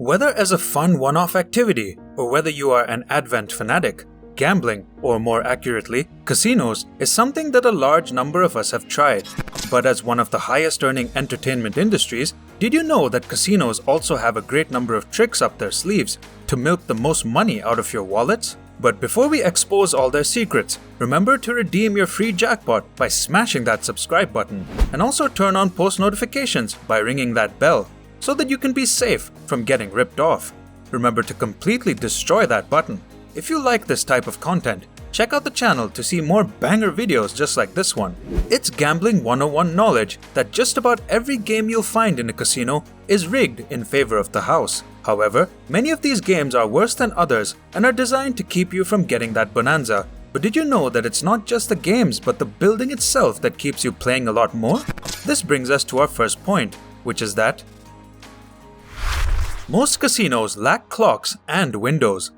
Whether as a fun one-off activity or whether you are an advent fanatic, gambling, or more accurately, casinos, is something that a large number of us have tried. But as one of the highest earning entertainment industries, did you know that casinos also have a great number of tricks up their sleeves to milk the most money out of your wallets? But before we expose all their secrets, remember to redeem your free jackpot by smashing that subscribe button, and also turn on post notifications by ringing that bell, so that you can be safe from getting ripped off. Remember to completely destroy that button. If you like this type of content, check out the channel to see more banger videos just like this one. It's Gambling 101 knowledge that just about every game you'll find in a casino is rigged in favor of the house. However, many of these games are worse than others and are designed to keep you from getting that bonanza. But did you know that it's not just the games but the building itself that keeps you playing a lot more? This brings us to our first point, which is that most casinos lack clocks and windows.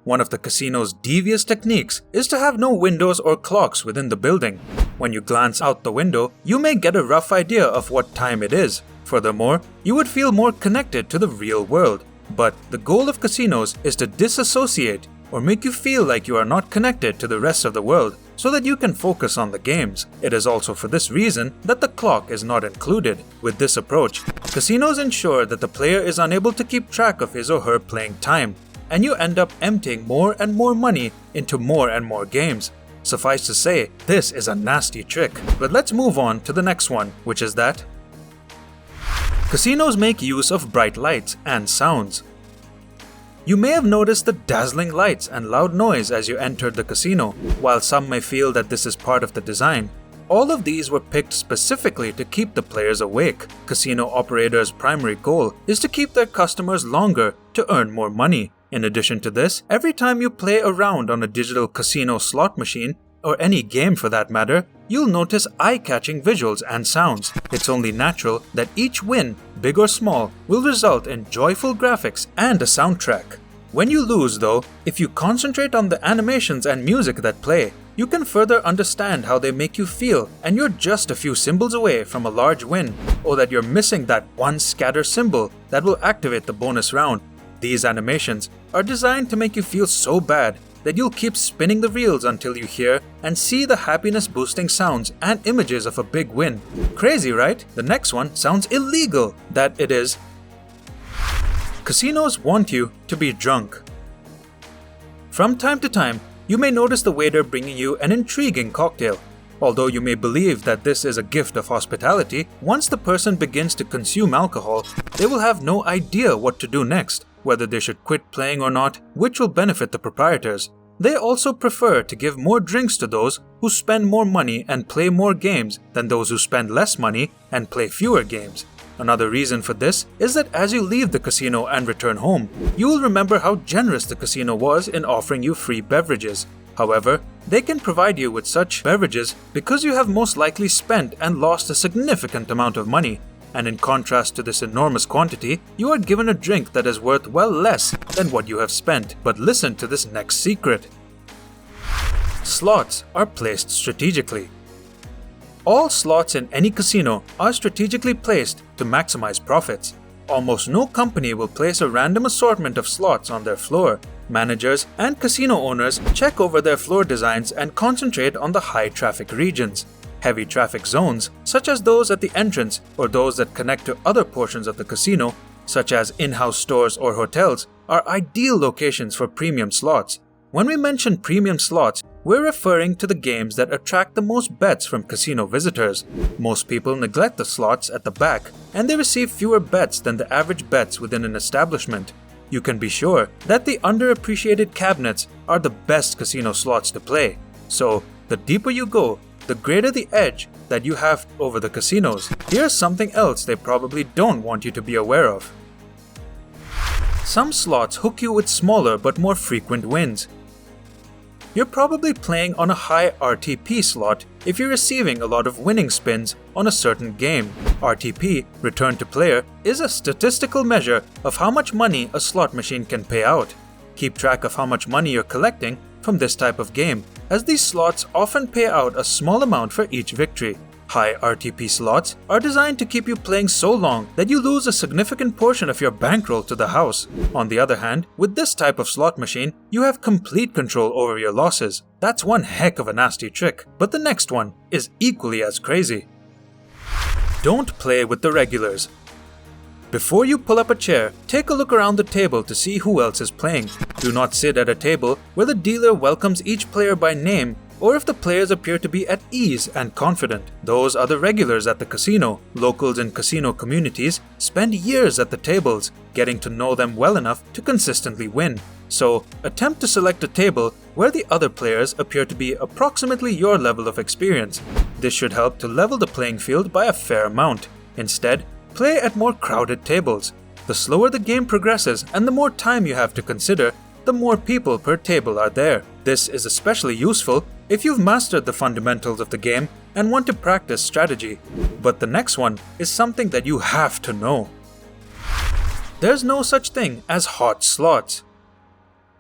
One of the casino's devious techniques is to have no windows or clocks within the building. When you glance out the window, you may get a rough idea of what time it is. Furthermore, you would feel more connected to the real world. But the goal of casinos is to disassociate or make you feel like you are not connected to the rest of the world so that you can focus on the games. It is also for this reason that the clock is not included. With this approach, casinos ensure that the player is unable to keep track of his or her playing time, and you end up emptying more and more money into more and more games. Suffice to say, this is a nasty trick. But let's move on to the next one, which is that casinos make use of bright lights and sounds. You may have noticed the dazzling lights and loud noise as you entered the casino. While some may feel that this is part of the design, all of these were picked specifically to keep the players awake. Casino operators' primary goal is to keep their customers longer to earn more money. In addition to this, every time you play around on a digital casino slot machine, or any game for that matter, you'll notice eye-catching visuals and sounds. It's only natural that each win, big or small, will result in joyful graphics and a soundtrack. When you lose though, if you concentrate on the animations and music that play, you can further understand how they make you feel, and you're just a few symbols away from a large win, or that you're missing that one scatter symbol that will activate the bonus round. These animations are designed to make you feel so bad that you'll keep spinning the reels until you hear and see the happiness-boosting sounds and images of a big win. Crazy, right? The next one sounds illegal. That it is. Casinos want you to be drunk. From time to time, you may notice the waiter bringing you an intriguing cocktail. Although you may believe that this is a gift of hospitality, once the person begins to consume alcohol, they will have no idea what to do next, whether they should quit playing or not, which will benefit the proprietors. They also prefer to give more drinks to those who spend more money and play more games than those who spend less money and play fewer games. Another reason for this is that as you leave the casino and return home, you will remember how generous the casino was in offering you free beverages. However, they can provide you with such beverages because you have most likely spent and lost a significant amount of money. And in contrast to this enormous quantity, you are given a drink that is worth well less than what you have spent. But listen to this next secret. Slots are placed strategically. All slots in any casino are strategically placed to maximize profits. Almost no company will place a random assortment of slots on their floor. Managers and casino owners check over their floor designs and concentrate on the high-traffic regions. Heavy traffic zones, such as those at the entrance or those that connect to other portions of the casino, such as in-house stores or hotels, are ideal locations for premium slots. When we mention premium slots, we're referring to the games that attract the most bets from casino visitors. Most people neglect the slots at the back, and they receive fewer bets than the average bets within an establishment. You can be sure that the underappreciated cabinets are the best casino slots to play. So, the deeper you go, the greater the edge that you have over the casinos. Here's something else they probably don't want you to be aware of. Some slots hook you with smaller but more frequent wins. You're probably playing on a high RTP slot if you're receiving a lot of winning spins on a certain game. RTP, return to player, is a statistical measure of how much money a slot machine can pay out. Keep track of how much money you're collecting from this type of game, as these slots often pay out a small amount for each victory. High RTP slots are designed to keep you playing so long that you lose a significant portion of your bankroll to the house. On the other hand, with this type of slot machine, you have complete control over your losses. That's one heck of a nasty trick, but the next one is equally as crazy. Don't play with the regulars. Before you pull up a chair, take a look around the table to see who else is playing. Do not sit at a table where the dealer welcomes each player by name, or if the players appear to be at ease and confident. Those are the regulars at the casino. Locals in casino communities spend years at the tables, getting to know them well enough to consistently win. So, attempt to select a table where the other players appear to be approximately your level of experience. This should help to level the playing field by a fair amount. Instead, play at more crowded tables. The slower the game progresses and the more time you have to consider, the more people per table are there. This is especially useful if you've mastered the fundamentals of the game and want to practice strategy. But the next one is something that you have to know. There's no such thing as hot slots.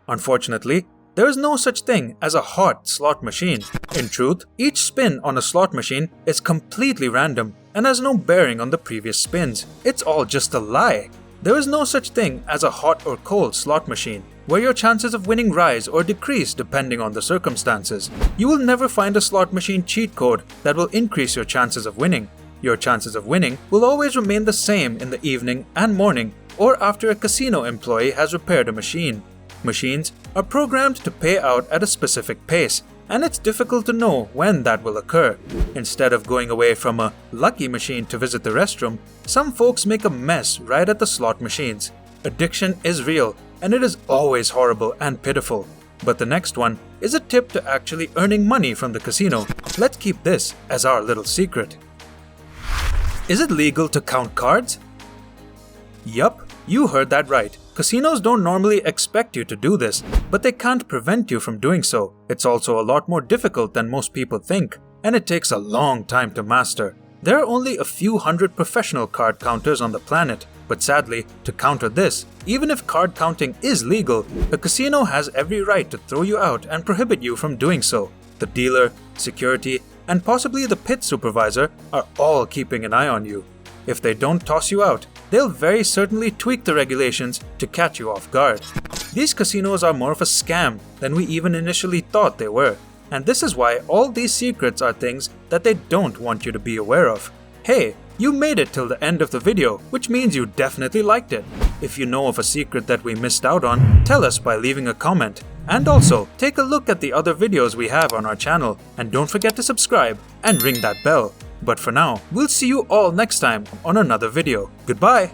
Unfortunately, there is no such thing as a hot slot machine. In truth, each spin on a slot machine is completely random and has no bearing on the previous spins. It's all just a lie. There is no such thing as a hot or cold slot machine, where your chances of winning rise or decrease depending on the circumstances. You will never find a slot machine cheat code that will increase your chances of winning. Your chances of winning will always remain the same in the evening and morning, or after a casino employee has repaired a machine. Machines are programmed to pay out at a specific pace, and it's difficult to know when that will occur. Instead of going away from a lucky machine to visit the restroom, some folks make a mess right at the slot machines. Addiction is real, and it is always horrible and pitiful. But the next one is a tip to actually earning money from the casino. Let's keep this as our little secret. Is it legal to count cards? Yup, you heard that right. Casinos don't normally expect you to do this, but they can't prevent you from doing so. It's also a lot more difficult than most people think, and it takes a long time to master. There are only a few hundred professional card counters on the planet, but sadly, to counter this, even if card counting is legal, the casino has every right to throw you out and prohibit you from doing so. The dealer, security, and possibly the pit supervisor are all keeping an eye on you. If they don't toss you out, they'll very certainly tweak the regulations to catch you off guard. These casinos are more of a scam than we even initially thought they were, and this is why all these secrets are things that they don't want you to be aware of. Hey, you made it till the end of the video, which means you definitely liked it. If you know of a secret that we missed out on, tell us by leaving a comment. And also, take a look at the other videos we have on our channel, and don't forget to subscribe and ring that bell. But for now, we'll see you all next time on another video. Goodbye!